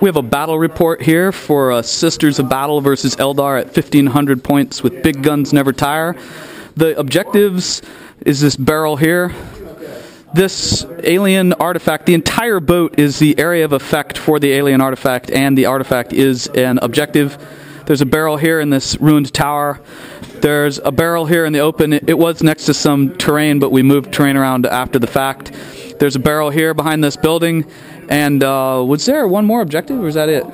We have a battle report here for Sisters of Battle versus Eldar at 1500 points with big guns never tire. The objectives is this barrel here. This alien artifact, the entire boat is the area of effect for the alien artifact, and the artifact is an objective. There's a barrel here in this ruined tower. There's a barrel here in the open. It was next to some terrain, but we moved terrain around after the fact. There's a barrel here behind this building. And was there one more objective, or is that it?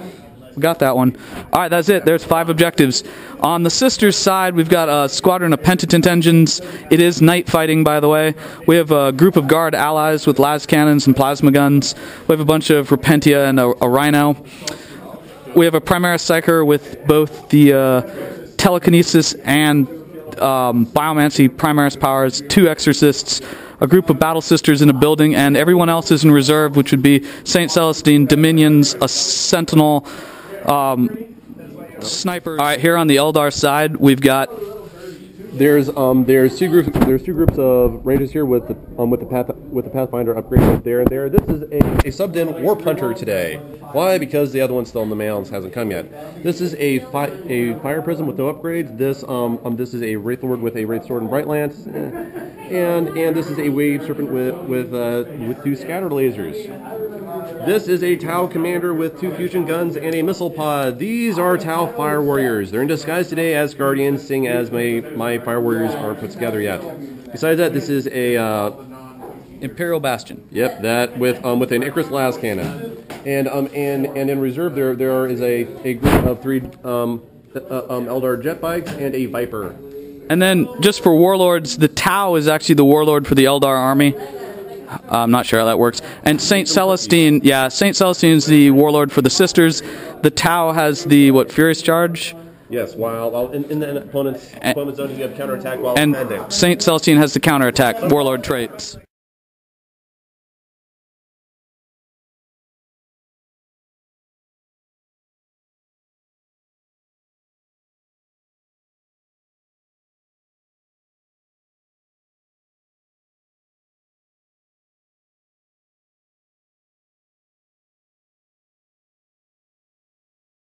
We got that one. All right, that's it. There's 5 objectives. On the Sisters side, we've got a squadron of penitent engines. It is night fighting, by the way. We have a group of guard allies with las cannons and plasma guns. We have a bunch of Repentia and a rhino. We have a Primaris Psyker with both the telekinesis and biomancy Primaris powers, 2 exorcists, a group of battle sisters in a building, and everyone else is in reserve, which would be St. Celestine, Dominions, a sentinel, snipers. All right, here on the Eldar side, we've got there's two groups of rangers here with the Pathfinder upgrade there and there. This is a subbed in Warp Hunter today. Why? Because the other one's still in the mail and hasn't come yet. This is a fire prism with no upgrades. This is a Wraith Lord with a Wraith Sword and Bright Lance, and this is a Wave Serpent with 2 scatter lasers. This is a Tau Commander with 2 fusion guns and a missile pod. These are Tau Fire Warriors. They're in disguise today as Guardians, seeing as my Fire Warriors aren't put together yet. Besides that, this is a Imperial Bastion. Yep, that with an Icarus las cannon, and in reserve there is a group of 3 Eldar jet bikes and a Viper. And then just for warlords, the Tau is actually the warlord for the Eldar army. I'm not sure how that works. And St. Celestine, yeah, St. Celestine is the warlord for the Sisters. The Tau has the, Furious Charge? Yes, while in the opponent's zone, you have counterattack while defending. And St. Celestine has the counterattack, warlord traits.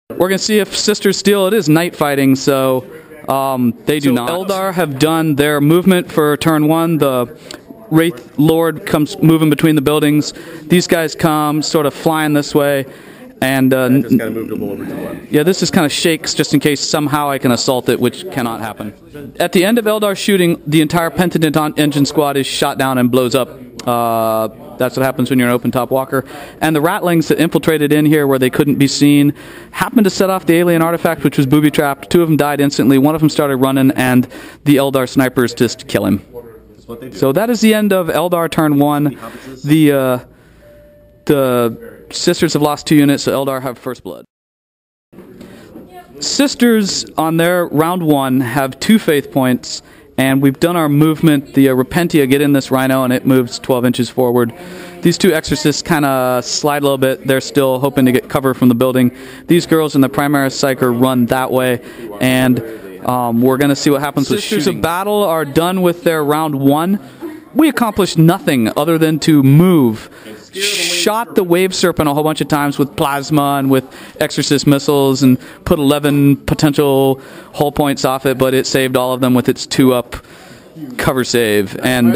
We're going to see if Sisters steal. It is night fighting, so they do not. Eldar have done their movement for turn 1. The Wraith Lord comes moving between the buildings. These guys come sort of flying this way. And just kind of moved a little over to the left. Yeah, this just kind of shakes just in case somehow I can assault it, which cannot happen. At the end of Eldar shooting, the entire Penitent engine squad is shot down and blows up. That's what happens when you're an open-top walker. And the Ratlings that infiltrated in here where they couldn't be seen happened to set off the alien artifact, which was booby-trapped. 2 of them died instantly. 1 of them started running, and the Eldar snipers just kill him. So that is the end of Eldar turn 1. The Sisters have lost 2 units, so Eldar have first blood. Sisters, on their round 1, have 2 faith points, and we've done our movement. The Repentia get in this rhino, and it moves 12 inches forward. These 2 exorcists kind of slide a little bit. They're still hoping to get cover from the building. These girls in the Primaris Psyker run that way, and we're going to see what happens with shooting. Sisters of Battle are done with their round 1. We accomplished nothing other than to move. Shot the Wave Serpent a whole bunch of times with plasma and with exorcist missiles and put 11 potential hull points off it, but it saved all of them with its 2-up cover save. And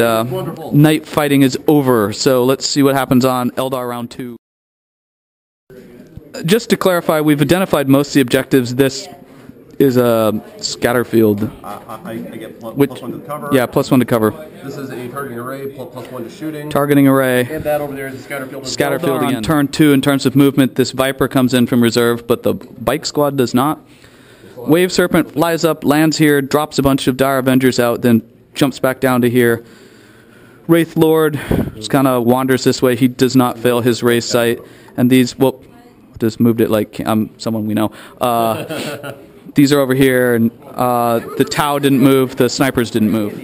night fighting is over, so let's see what happens on Eldar round 2. Just to clarify, we've identified most of the objectives. This is a scatter field. I get plus 1 to cover. Yeah, +1 to cover. This is a targeting array, plus 1 to shooting. Targeting array. And that over there is a scatter field. Scatter field again. On turn 2, in terms of movement, this Viper comes in from reserve, but the bike squad does not. Wave Serpent flies up, lands here, drops a bunch of Dire Avengers out, then jumps back down to here. Wraith Lord just kind of wanders this way. He does not fail his race sight. And these, well, just moved it like someone we know. These are over here, and the Tau didn't move, the snipers didn't move.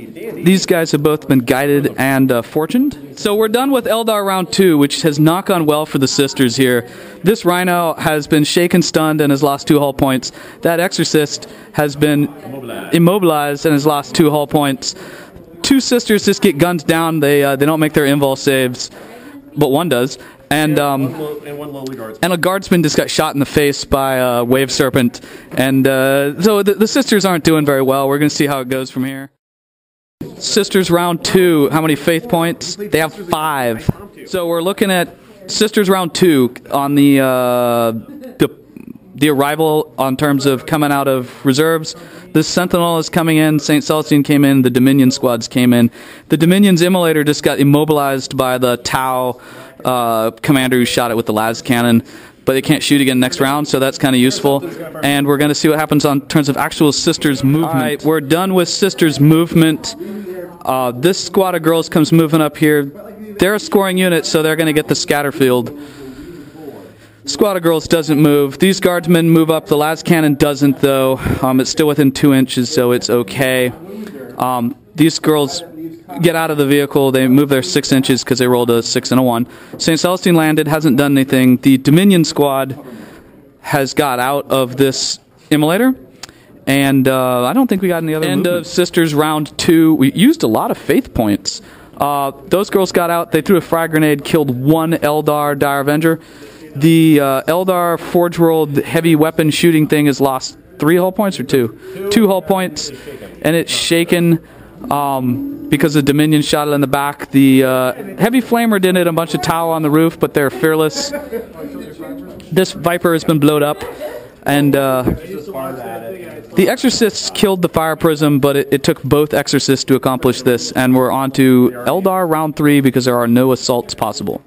These guys have both been guided and fortuned. So we're done with Eldar round 2, which has not gone well for the Sisters here. This Rhino has been shaken, stunned, and has lost 2 hull points. That Exorcist has been immobilized and has lost 2 hull points. 2 Sisters just get gunned down. They don't make their invul saves. but one does. And one lowly guardsman. And a guardsman just got shot in the face by a wave serpent. And so the sisters aren't doing very well. We're going to see how it goes from here. Sisters round 2. How many faith points? They have 5. So we're looking at sisters round 2 on the arrival on terms of coming out of reserves. This Sentinel is coming in. St. Celestine came in. The Dominion squads came in. The Dominion's immolator just got immobilized by the Tau commander who shot it with the las cannon, but they can't shoot again next round, so that's kind of useful. And we're going to see what happens on terms of actual sisters movement. All right, we're done with sisters movement. This squad of girls comes moving up here. They're a scoring unit, so they're going to get the scatter field. Squad of girls doesn't move. These guardsmen move up. The las cannon doesn't, though. It's still within 2 inches, so it's okay. These girls get out of the vehicle. They move their 6 inches because they rolled a 6 and a 1. St. Celestine landed, hasn't done anything. The Dominion squad has got out of this immolator. And I don't think we got any other movement. End of Sisters round 2. We used a lot of faith points. Those girls got out. They threw a frag grenade, killed 1 Eldar Dire Avenger. The Eldar Forge World heavy weapon shooting thing has lost 3 hull points or 2? 2 hull points, and it's shaken because the Dominion shot it in the back. The heavy flamer did it a bunch of Tau on the roof, but they're fearless. This Viper has been blown up, and the Exorcists killed the Fire Prism, but it took both Exorcists to accomplish this, and we're on to Eldar round 3 because there are no assaults possible.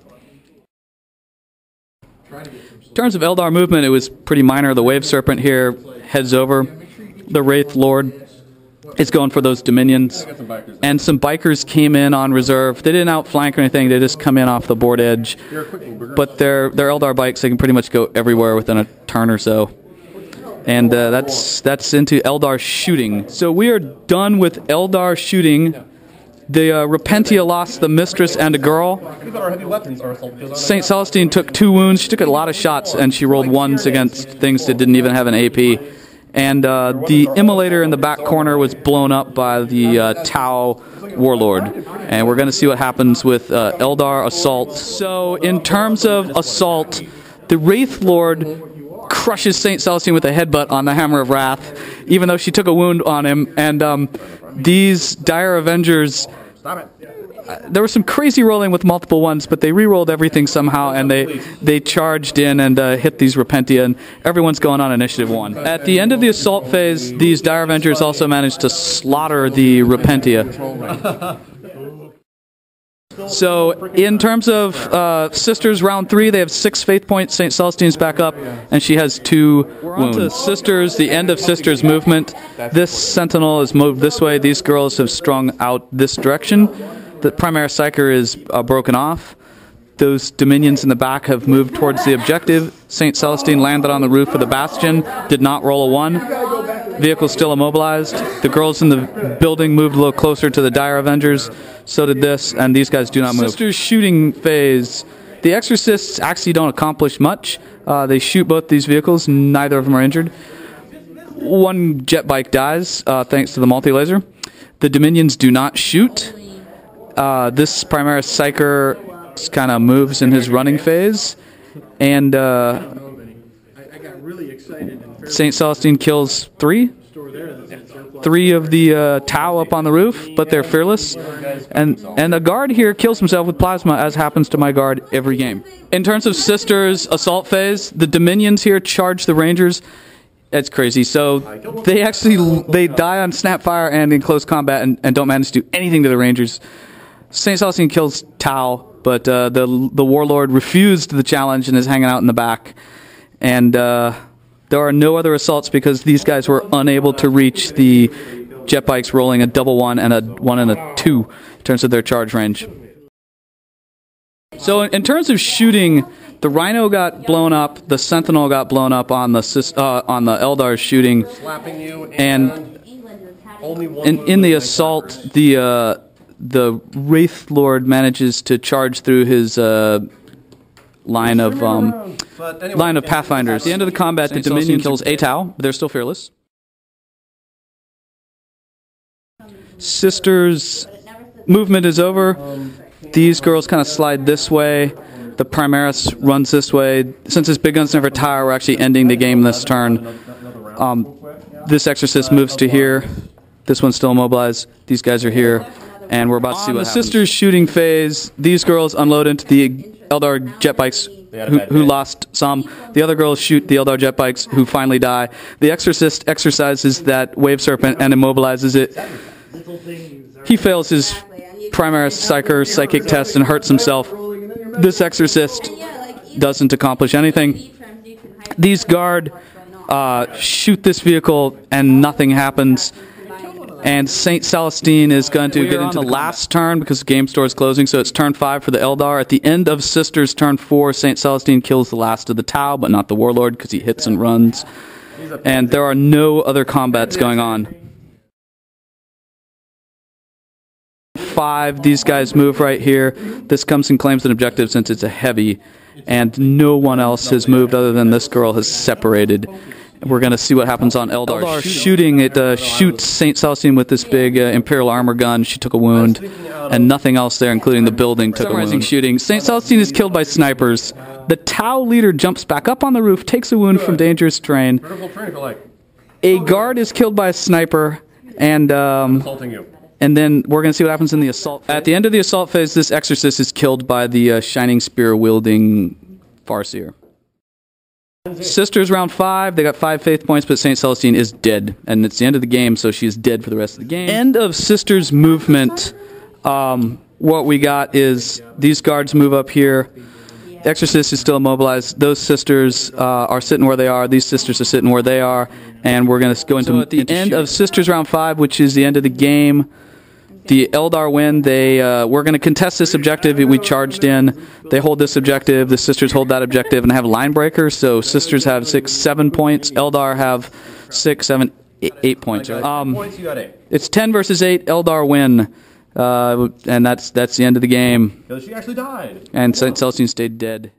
In terms of Eldar movement, it was pretty minor. The Wave Serpent here heads over. The Wraith Lord is going for those Dominions. And some bikers came in on reserve. They didn't outflank or anything. They just come in off the board edge. But they're Eldar bikes. They can pretty much go everywhere within a turn or so. And that's into Eldar shooting. So we are done with Eldar shooting. The Repentia lost the Mistress and a girl. St. Celestine took 2 wounds. She took a lot of shots, and she rolled 1s against things that didn't even have an AP. And the immolator in the back corner was blown up by the Tau Warlord. And we're going to see what happens with Eldar Assault. So in terms of Assault, the Wraith Lord crushes St. Celestine with a headbutt on the Hammer of Wrath, even though she took a wound on him. And these Dire Avengers, there was some crazy rolling with multiple ones, but they re-rolled everything somehow, and they charged in and hit these Repentia, and everyone's going on initiative 1. At the end of the assault phase, these Dire Avengers also managed to slaughter the Repentia. So, in terms of Sisters round 3, they have 6 faith points. St. Celestine's back up, and she has 2 wounds. We're on to Sisters, the end of Sisters movement. This Sentinel is moved this way. These girls have strung out this direction. The Primaris Psyker is broken off. Those Dominions in the back have moved towards the objective. St. Celestine landed on the roof of the Bastion, did not roll a 1. Vehicle still immobilized. The girls in the building moved a little closer to the Dire Avengers. So did this, and these guys do not move. Sisters shooting phase. The Exorcists actually don't accomplish much. They shoot both these vehicles. Neither of them are injured. 1 jet bike dies, thanks to the multi-laser. The Dominions do not shoot. This Primaris Psyker kind of moves in his running phase, and St. Celestine kills 3 of the Tau up on the roof, but they're fearless, and the guard here kills himself with plasma, as happens to my guard every game. In terms of Sisters assault phase, the Dominions here charge the Rangers. It's crazy. So they die on snapfire and in close combat, and don't manage to do anything to the Rangers. St. Celestine kills Tau, but the Warlord refused the challenge and is hanging out in the back. And there are no other assaults because these guys were unable to reach the jet bikes rolling a double 1 and a 1 and a 2 in terms of their charge range. So in terms of shooting, the Rhino got blown up, the Sentinel got blown up on the Eldar shooting, and in the assault, the Wraith Lord manages to charge through his line of Pathfinders. At the end of the combat, the Dominion kills a Tau, but they're still fearless. Sisters movement is over. These girls kind of slide this way. The Primaris runs this way. Since his big guns never tire, we're actually ending the game this turn. This Exorcist moves to here. This one's still immobilized. These guys are here. And we're about to see what happens. On the sisters shooting phase, these girls unload into the Eldar jet bikes who lost some. The other girls shoot the Eldar jet bikes who finally die. The Exorcist exercises that Wave Serpent and immobilizes it. He fails his Primaris psychic test and hurts himself. This Exorcist doesn't accomplish anything. These guard shoot this vehicle and nothing happens. And St. Celestine is going to get into the last turn because the game store is closing, so it's turn 5 for the Eldar. At the end of Sisters turn 4, St. Celestine kills the last of the Tau, but not the Warlord because he hits and runs. And there are no other combats going on. 5, these guys move right here. This comes and claims an objective since it's a heavy, and no one else has moved other than this girl has separated. We're going to see what happens on Eldar shooting. It shoots St. Celestine with this big Imperial Armor gun. She took a wound, and nothing else there, including the building, took a wound. Shooting. St. Celestine is killed by snipers. The Tau leader jumps back up on the roof, takes a wound from dangerous terrain. A guard is killed by a sniper, and then we're going to see what happens in the assault phase. At the end of the assault phase, this Exorcist is killed by the Shining Spear-wielding Farseer. Sisters round 5, they got 5 faith points, but St. Celestine is dead. And it's the end of the game, so she's dead for the rest of the game. End of Sisters movement. What we got is these guards move up here. Exorcist is still immobilized. Those sisters are sitting where they are. These sisters are sitting where they are. And we're going to go into the end of Sisters round 5, which is the end of the game. The Eldar win. We're going to contest this objective. We charged in. They hold this objective. The Sisters hold that objective and have line breakers. So Sisters have 6, 7 points. Eldar have 6, 7, 8 points. It's 10 versus 8. Eldar win. And that's the end of the game. Because she actually died. And St. Celestine stayed dead.